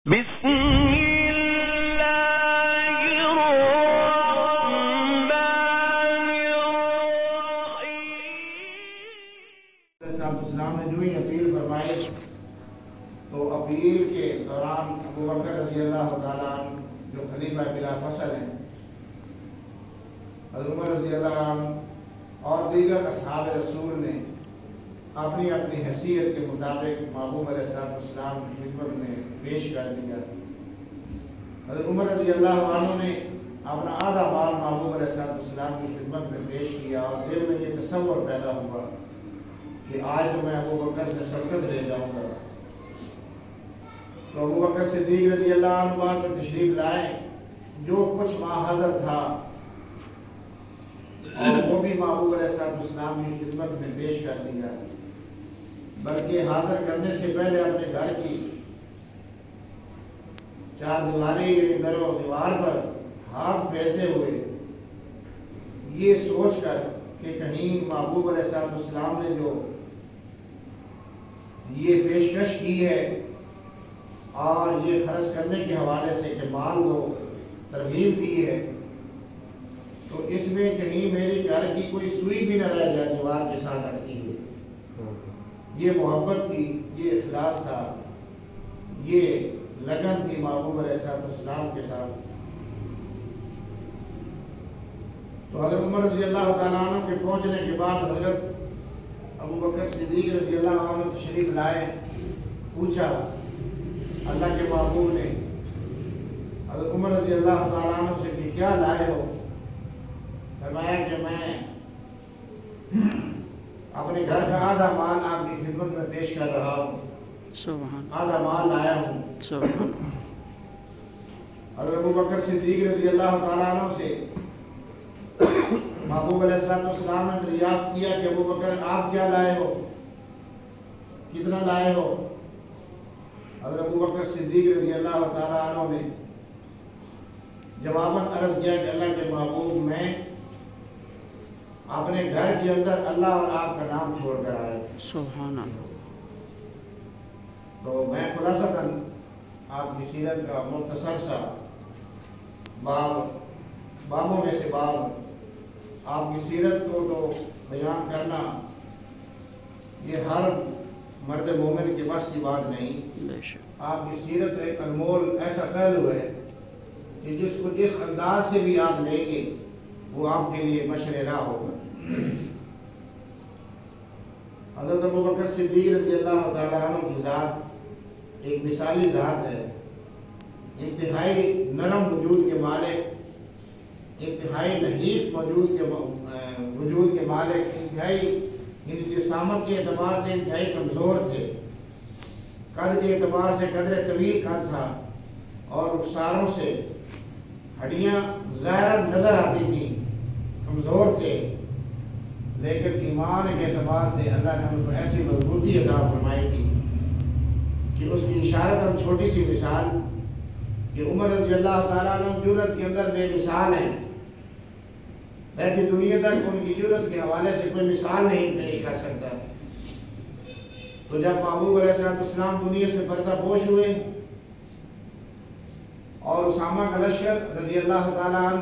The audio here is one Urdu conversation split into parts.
بسم اللہ الرحمن الرحیم۔ اسلام نے جو ہی اپیل فرمائی تو اپیل کے دوران ابو بکر رضی اللہ تعالیٰ عنہ جو خلیفہ بلا فصل ہیں، حضرت عمر رضی اللہ عنہ اور دیگر اصحاب رسول نے اپنی اپنی حیثیت کے مطابق محبوب علیہ السلام کی خدمت میں پیش کر دیا۔ حضرت عمر رضی اللہ عنہ نے اپنا آدھا مال محبوب علیہ السلام کی خدمت میں پیش کیا اور دل میں یہ تصور پیدا ہوا کہ آج تو میں ابو بکر سے سبقت لے جاؤں گا۔ تو ابو بکر صدیق رضی اللہ عنہ بعد میں تشریف لائے، جو کچھ حاضر تھا اور وہ بھی محبوب علیہ السلام کی خدمت میں پیش کر دیا، بلکہ حاضر کرنے سے پہلے اپنے گھر کی چار دیواری یعنی در و دیوار پر ہاتھ پھیرتے ہوئے یہ سوچ کر کہ کہیں محبوب علیہ السلام نے جو یہ پیشکش کی ہے اور یہ خرچ کرنے کے حوالے سے کہ مال دو ترغیب دی ہے، تو اس میں کہیں میری گھر کی کوئی سوئی بھی نہ رہ جائے دیوار کے ساتھ اٹکی ہوئی۔ یہ محبت تھی، یہ اخلاص تھا، یہ لگن تھی محبوب علیہ السلام کے ساتھ۔ تو حضرت عمر رضی اللہ تعالیٰ عنہ کے پہنچنے کے بعد حضرت ابو بکر صدیق رضی اللہ عنہ تشریف لائے، پوچھا اللہ کے محبوب نے حضرت عمر رضی اللہ تعالیٰ عنہ سے کہ کیا لائے ہو؟ فرمایا کہ میں اپنے گھر کا آدھا مال آپ کی خدمت میں پیش کر رہا ہوں، آدھا مال لایا ہوں۔ حضرت ابو بکر صدیق رضی اللہ تعالیٰ عنہ سے محبوب علیہ السلام نے دریافت کیا کہ ابو بکر آپ کیا لائے ہو، کتنا لائے ہو؟ حضرت ابو بکر صدیق رضی اللہ تعالیٰ عنہ نے جواباً عرض کیا کہ اللہ کے محبوب میں اپنے گھر کے اندر اللہ اور آپ کا نام چھوڑ کر آئے۔ سبحان اللہ۔ تو میں خلاصتاً آپ کی سیرت کا مختصر سا بابوں میں سے باب آپ کی سیرت کو تو بیان کرنا یہ ہر مرد مومن کے بس کی بات نہیں۔ آپ کی سیرت ایک انمول ایسا پہلو ہے کہ جس کو جس انداز سے بھی آپ لیں گے وہ آپ کے لیے مشرع راہ ہوگا۔ حضرت ابو بکر صدیق رضی اللہ تعالیٰ عنہ کی ذات ایک مثالی ذات ہے، انتہائی نرم وجود کے مالک، انتہائی نحیف وجود کے مالک، انتہائی جسامت کے اعتبار سے انتہائی کمزور تھے، قد کے اعتبار سے قدر طویل قد تھا اور رخساروں سے ہڈیاں ظاہر نظر آتی تھیں، کمزور تھے، لیکن ایمان کے اعتبار سے اللہ نے ان کو ایسی مضبوطی عطا فرمائی تھی کہ اس کی اشارت ہم چھوٹی سی مثال کہ عمر رضی اللہ تعالیٰ عنہ جرت کے اندر بے مثال ہیں، رہتی دنیا تک ان کی جرت کے حوالے سے کوئی مثال نہیں پیش کر سکتا۔ تو جب محبوب علیہ السلام دنیا سے پردہ پوش ہوئے اور اسامہ کا لشکر رضی اللہ تعالیٰ عنہ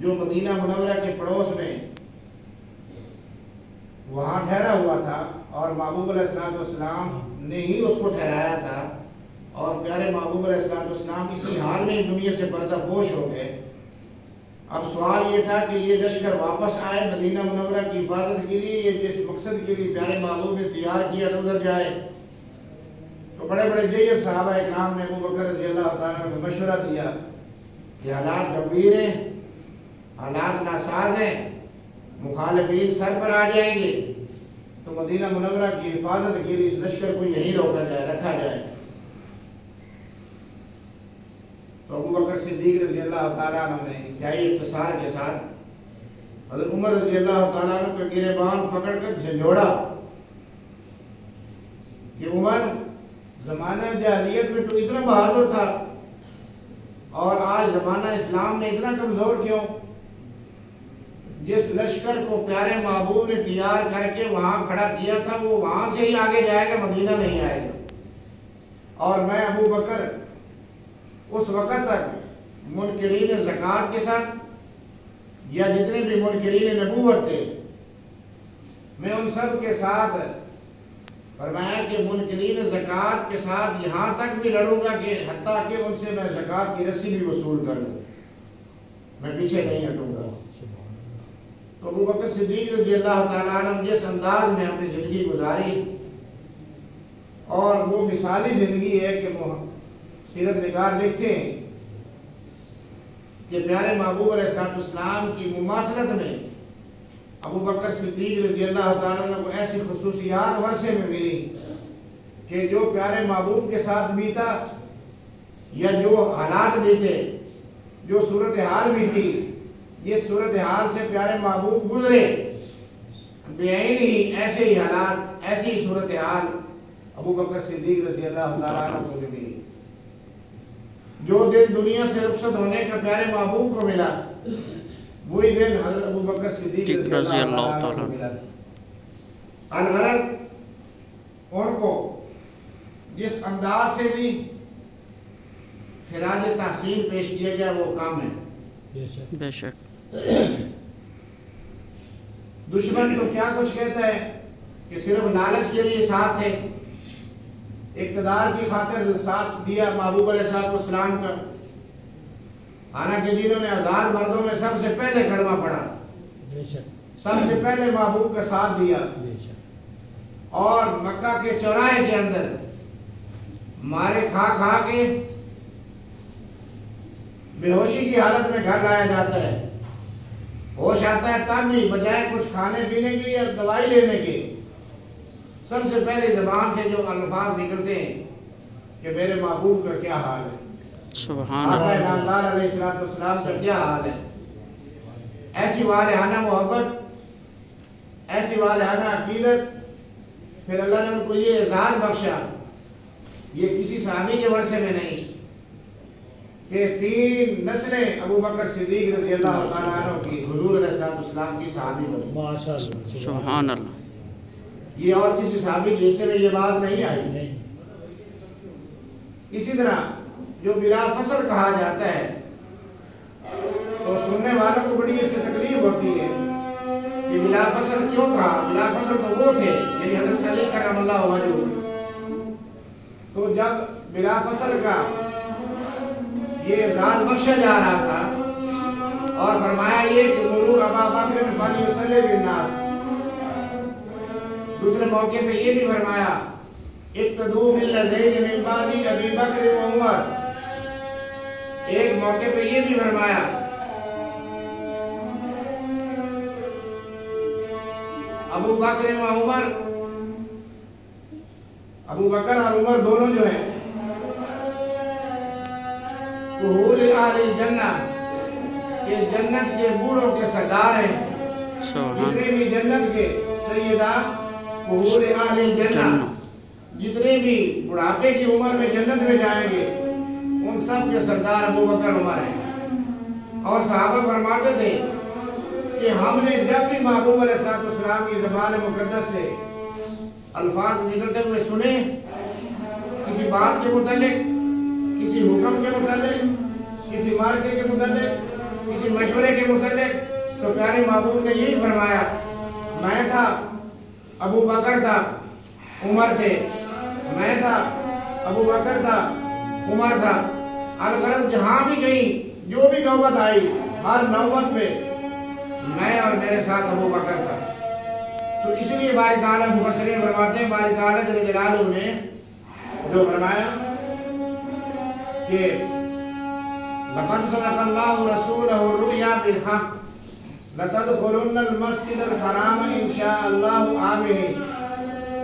جو مدینہ منورہ کے پڑوس میں وہاں ٹھہرا ہوا تھا اور محبوب علیہ السلام نے ہی اس کو ٹھہرایا تھا، اور پیارے محبوب علیہ السلام اسی حال میں دنیا سے پردہ پوش ہو گئے۔ اب سوال یہ تھا کہ یہ لشکر واپس آئے مدینہ منورہ کی حفاظت کے لیے، یہ جس مقصد کے لیے پیارے محبوب نے تیار کیا تو ادھر جائے۔ تو بڑے بڑے جیل صحابہ اکرام نے ابو بکر رضی اللہ تعالیٰ عنہ کو مشورہ دیا کہ حالات گمبھیر ہیں، حالات ناساز ہیں، مخالفین سر پر آ جائیں گے، تو مدینہ منورہ کی حفاظت کے لیے اس لشکر کو یہیں روکا جائے، رکھا جائے۔ تو ابو بکر صدیق رضی اللہ تعالیٰ عنہ نے انتہائی اختصار کے ساتھ حضرت عمر رضی اللہ تعالیٰ عنہ کا گریبان پکڑ کر جھنجھوڑا کہ عمر زمانہ جاہلیت میں تو اتنا بہادر تھا اور آج زمانہ اسلام میں اتنا کمزور کیوں؟ جس لشکر کو پیارے محبوب نے تیار کر کے وہاں کھڑا کیا تھا وہ وہاں سے ہی آگے جائے گا، مدینہ نہیں آئے گا۔ اور میں ابو بکر اس وقت تک منکرین زکوٰۃ کے ساتھ یا جتنے بھی منکرین نبوت تھے میں ان سب کے ساتھ فرمایا کہ منکرین زکوٰۃ کے ساتھ یہاں تک بھی لڑوں گا کہ حتیٰ کہ ان سے میں زکوٰۃ کی رسی بھی وصول کر لوں، میں پیچھے نہیں ہٹوں گا۔ تو ابو بکر صدیق رضی اللہ تعالیٰ عنہ جس انداز میں اپنی زندگی گزاری اور وہ مثالی زندگی ہے کہ سیرت نگار لکھتے ہیں کہ پیارے محبوب علیہ السلام کی مماثلت میں ابو بکر صدیق رضی اللہ تعالیٰ عنہ کو ایسی خصوصیات ورثے میں ملی کہ جو پیارے محبوب کے ساتھ بیتا یا جو حالات بیتے، جو صورتحال بھی تھی، یہ صورتحال سے پیارے محبوب گزرے، بعین ہی ایسے ہی حالات، ایسی ہی صورتحال ابو بکر صدیق رضی اللہ تعالیٰ عنہ کو بھی ملی۔ جو دن دنیا سے رخصت ہونے کا پیارے محبوب کو ملا، وہی دن حضرت ابو بکر صدیق رضی اللہ تعالیٰ عنہ کو ملا۔ الغرض ان کو جس انداز سے بھی خراج تحسین پیش کیا گیا وہ کام ہے۔ بے شک دشمن تو کیا کچھ کہتا ہے کہ صرف لالچ کے لیے ساتھ ہے، اقتدار کی خاطر ساتھ دیا محبوب علیہ السلام کا، حالانکہ جنہوں نے آزاد مردوں میں سب سے پہلے کلمہ پڑھا، سب سے پہلے محبوب کا ساتھ دیا، اور مکہ کے چوراہے کے اندر مارے کھا کھا کے بے ہوشی کی حالت میں گھر لایا جاتا ہے، ہوش آتا ہے تب بھی بجائے کچھ کھانے پینے کی یا دوائی لینے کے سب سے پہلے زبان سے جو الفاظ نکلتے ہیں کہ میرے محبوب کا کیا حال ہے، سبحان آقا اللہ، نامدار علیہ السلام کا کیا حال ہے۔ ایسی والہانہ محبت، ایسی والہانہ عقیدت، پھر اللہ نے ان کو یہ اعزاز بخشا، یہ کسی صحابی کے ورثے میں نہیں کہ 3 نسلیں ابو بکر صدیق رضی اللہ تعالیٰ عنہ کی حضور علیہ السلام کی صحابی بنی۔ سبحان اللہ، یہ اور کسی صحابی کے حصے میں یہ بات نہیں آئی۔ اسی طرح جو بلا فصل کہا جاتا ہے تو سننے والوں کو بڑی اس سے تکلیف ہوتی ہے کہ بلا فصل کیوں کہا؟ بلا فصل تو وہ تھے یعنی حضرت علی کرم اللہ وجہہ، تو جب بلا فصل کا یہ اعزاز بخشا جا رہا تھا اور فرمایا یہ کہ مروا ابا بکر فلیصلی بالناس، دوسرے موقع پہ یہ بھی فرمایا اقتدوا بالذین من بعد ابی بکر و عمر، ایک موقع پہ یہ بھی فرمایا ابو بکر و عمر، ابو بکر اور عمر دونوں جو ہیں کہول اہل الجنہ کہ جنت کے بوڑھوں کے سردار ہیں، جتنے بھی جنت کے سیدہ کہول اہل الجنہ، جتنے بھی بڑھاپے کی عمر میں جنت میں جائیں گے ان سب کے سردار ابو بکر عمر ہیں۔ اور صحابہ فرماتے تھے کہ ہم نے جب بھی محبوب علیہ السلام کی زبان مقدس سے الفاظ نکلتے ہوئے سنے کسی بات کے متعلق، کسی حکم کے متعلق، کسی مارکے کے متعلق، کسی مشورے کے متعلق، تو پیارے محبوب نے یہی فرمایا میں تھا، ابو بکر تھا، عمر تھے، میں تھا، ابو بکر تھا، عمر تھا۔ الغرض جہاں بھی کہیں جو بھی نوبت آئی ہر نوبت پہ میں اور میرے ساتھ ابو بکر تھا۔ تو اس لیے باری تعالیٰ مفسرین فرماتے ہیں باری تعالیٰ جل جلالہ نے جو فرمایا کہ لقد صدق اللہ رسولہ الرؤیا بالحق لتدخلن المسجد الحرام ان شاء اللہ آمنین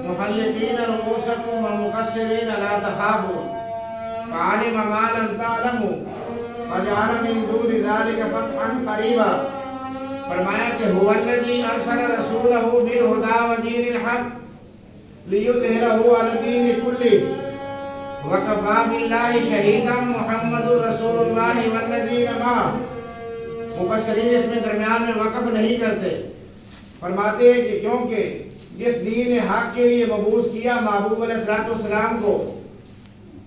محلقین رؤوسکم ومقصرین لا تخافوا فعلم ما لم تعلموا فجعل من دون ذلك فتحا قریبا۔ فرمایا کہ هو الذی ارسل رسولہ بالہدی ودین الحق لیظہرہ علی الدین کلہ وکفی باللہ شہیدا محمد رسول اللہ والذین معہ۔ مفسرین اس میں درمیان میں وقف نہیں کرتے، فرماتے ہیں کہ کیونکہ جس دین حق کے لیے مبعوث کیا محبوب علیہ السلام کو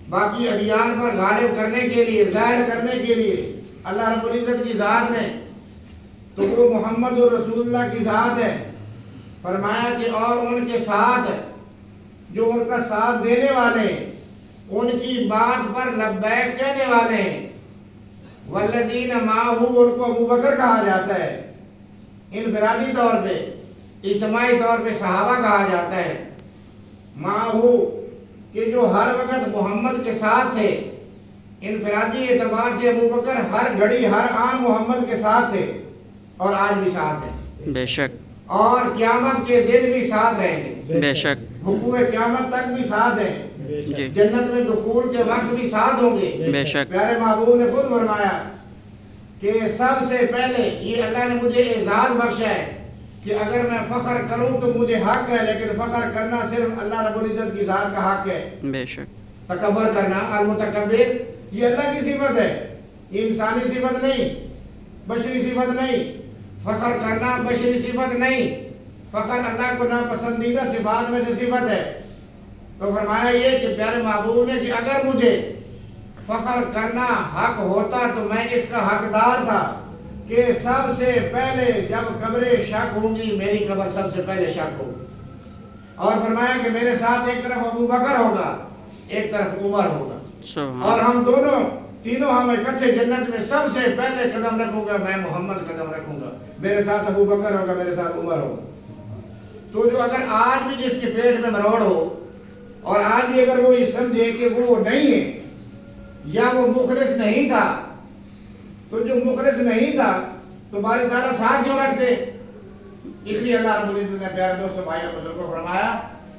باقی ادیان پر غالب کرنے کے لیے، ظاہر کرنے کے لیے اللہ رب العزت کی ذات نے، تو وہ محمد رسول اللہ کی ذات ہے۔ فرمایا کہ اور ان کے ساتھ جو ان کا ساتھ دینے والے ہیں، ان کی بات پر لبیک کہنے والے ہیں۔ والذین معہ، ان کو ابو بکر کہا جاتا ہے انفرادی طور پہ، اجتماعی طور پہ صحابہ کہا جاتا ہے۔ معہ کہ جو ہر وقت محمد کے ساتھ تھے، انفرادی اعتبار سے ابو بکر ہر گھڑی ہر آن محمد کے ساتھ تھے اور آج بھی ساتھ ہیں، بے شک، اور قیامت کے دن بھی ساتھ رہیں گے، بے شک، وقوع قیامت تک بھی ساتھ ہیں، جی، جنت میں دخول کے وقت بھی ساتھ ہوں گے۔ بے شک، پیارے محبوب نے خود فرمایا کہ سب سے پہلے یہ اللہ نے مجھے اعزاز بخشا ہے کہ اگر میں فخر کروں تو مجھے حق ہے، لیکن فخر کرنا صرف اللہ رب العزت کی ذات کا حق ہے۔ بے شک، تکبر کرنا، المتکبر، یہ اللہ کی صفت ہے، یہ انسانی صفت نہیں، بشری صفت نہیں۔ فخر کرنا بشری صفت نہیں، فخر اللہ کو ناپسندیدہ صفات میں سے صفت ہے۔ تو فرمایا یہ کہ پیارے محبوب نے کہ اگر مجھے فخر کرنا حق ہوتا تو میں اس کا حقدار تھا کہ سب سے پہلے جب قبریں شک ہوں گی، میری قبر سب سے پہلے شک ہوگی۔ اور فرمایا کہ میرے ساتھ ایک طرف ابو بکر ہوگا، ایک طرف عمر ہوگا، سبحان اور ہم دونوں تینوں ہم اکٹھے جنت میں سب سے پہلے قدم رکھوں گا، میں محمد قدم رکھوں گا، میرے ساتھ ابو بکر ہوگا، میرے ساتھ عمر ہوگا۔ تو جو اگر آج بھی جس کے پیٹ میں مروڑ ہو، اور آج بھی اگر وہ یہ سمجھے کہ وہ نہیں ہے یا وہ مخلص نہیں تھا، تو جو مخلص نہیں تھا تو باری تعالیٰ ساتھ کیوں رکھتے؟ اس لیے اللہ رب العزت نے پیارے دوستوں بھائیوں بزرگوں فرمایا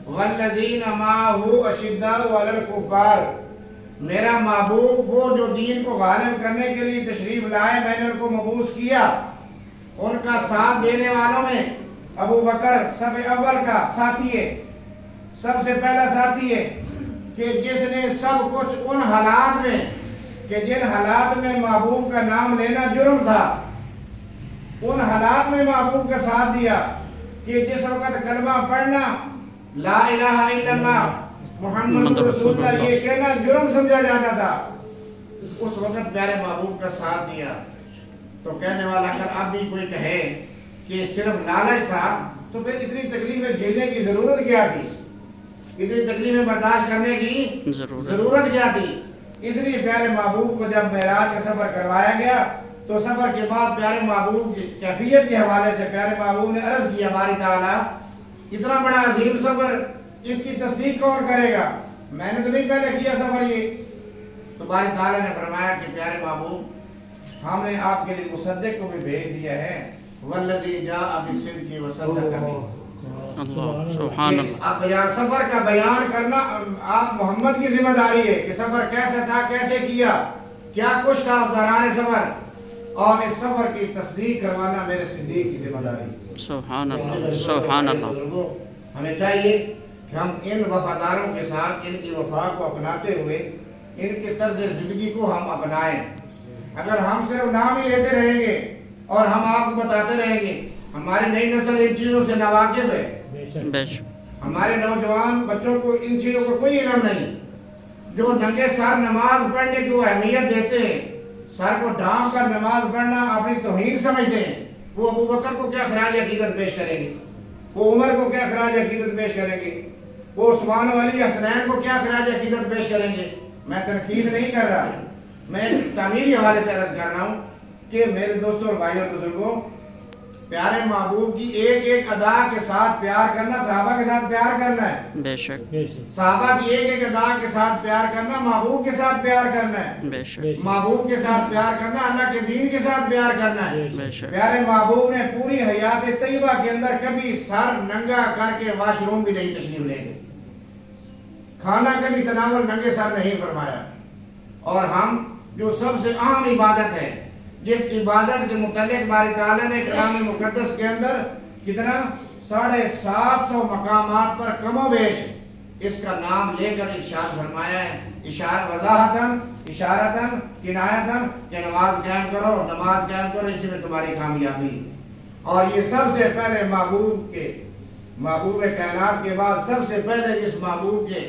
والذین معہ اشداء علی الکفار، میرا محبوب وہ جو دین کو غالب کرنے کے لیے تشریف لائے، میں نے ان کو مبعوث کیا، ان کا ساتھ دینے والوں میں ابو بکر صف اول کا ساتھی ہے، سب سے پہلا ساتھی ہے کہ جس نے سب کچھ ان حالات میں کہ جن حالات میں محبوب کا نام لینا جرم تھا، ان حالات میں محبوب کا ساتھ دیا کہ جس وقت کلمہ پڑھنا لا الہ الا اللہ محمد رسول اللہ یہ کہنا جرم سمجھا جاتا تھا، اس وقت پیارے محبوب کا ساتھ دیا۔ تو کہنے والا اگر اب بھی کوئی کہے کہ صرف لالچ تھا تو پھر اتنی تکلیفیں جھیلنے کی ضرورت کیا تھی، اتنی تکلیفیں برداشت کرنے کی ضرورت کیا تھی؟ اس لیے پیارے محبوب کو جب معراج کا سفر کروایا گیا تو سفر کے بعد پیارے محبوب کی کیفیت کے حوالے سے پیارے محبوب نے عرض کیا باری تعالیٰ اتنا بڑا عظیم سفر، اس کی تصدیق کون کرے گا؟ میں نے تو نہیں پہلے کیا سفر یہ۔ تو باری تعالیٰ نے فرمایا کہ پیارے محبوب ہم نے آپ کے لیے مصدق کو بھی بھیج دیا ہے، والذی جاء بالصدق وصدق به۔ اللہ، سبحان اللہ، سفر کا بیان کرنا آپ محمد کی ذمہ داری ہے کہ سفر کیسا تھا، کیسے کیا، کیا کچھ تھا دوران سفر، اور اس سفر کی تصدیق کروانا میرے صدیق کی ذمہ داری ہے۔ سبحان اللہ، سبحان اللہ۔ ہمیں چاہیے کہ ہم ان وفاداروں کے ساتھ ان کی وفا کو اپناتے ہوئے ان کے طرز زندگی کو ہم اپنائیں۔ اگر ہم صرف نام ہی لیتے رہیں گے اور ہم آپ کو بتاتے رہیں گے، ہماری نئی نسل ان چیزوں سے ناواقف ہے، بے شک، ہمارے نوجوان بچوں کو ان چیزوں کو کوئی علم نہیں، جو ننگے سر نماز پڑھنے کو اہمیت دیتے ہیں، سر کو ڈھانپ کر نماز پڑھنا اپنی توہین سمجھتے ہیں، وہ ابو بکر کو کیا خراج عقیدت پیش کریں گے، وہ عمر کو کیا خراج عقیدت پیش کریں گے، وہ عثمان و علی حسنین کو کیا خراج عقیدت پیش کریں گے۔ میں تنقید نہیں کر رہا، میں تعمیری حوالے سے عرض کر رہا ہوں کہ میرے دوستوں اور بھائیوں اور بزرگوں، پیارے محبوب کی ایک ایک ادا کے ساتھ پیار کرنا صحابہ کے ساتھ پیار کرنا ہے، بے شک، صحابہ کی ایک ایک ادا کے ساتھ پیار کرنا محبوب کے ساتھ پیار کرنا ہے، بے شک، محبوب کے ساتھ پیار کرنا اللہ کے دین کے ساتھ پیار کرنا ہے۔ بے شک، پیارے محبوب نے پوری حیات طیبہ کے اندر کبھی سر ننگا کر کے واش روم بھی نہیں تشریف لے گئے، کھانا کبھی تناول ننگے سر نہیں فرمایا۔ اور ہم جو سب سے اہم عبادت ہے، جس عبادت کے متعلق باری تعالیٰ نے کلام مقدس کے اندر کتنا 750 مقامات پر کم و بیش اس کا نام لے کر ارشاد فرمایا ہے، وضاحتاً، اشارتاً، کنایتاً، کہ نماز قائم کرو، نماز قائم کرو، اسی میں تمہاری کامیابی۔ اور یہ سب سے پہلے محبوب کائنات کے بعد سب سے پہلے جس محبوب کے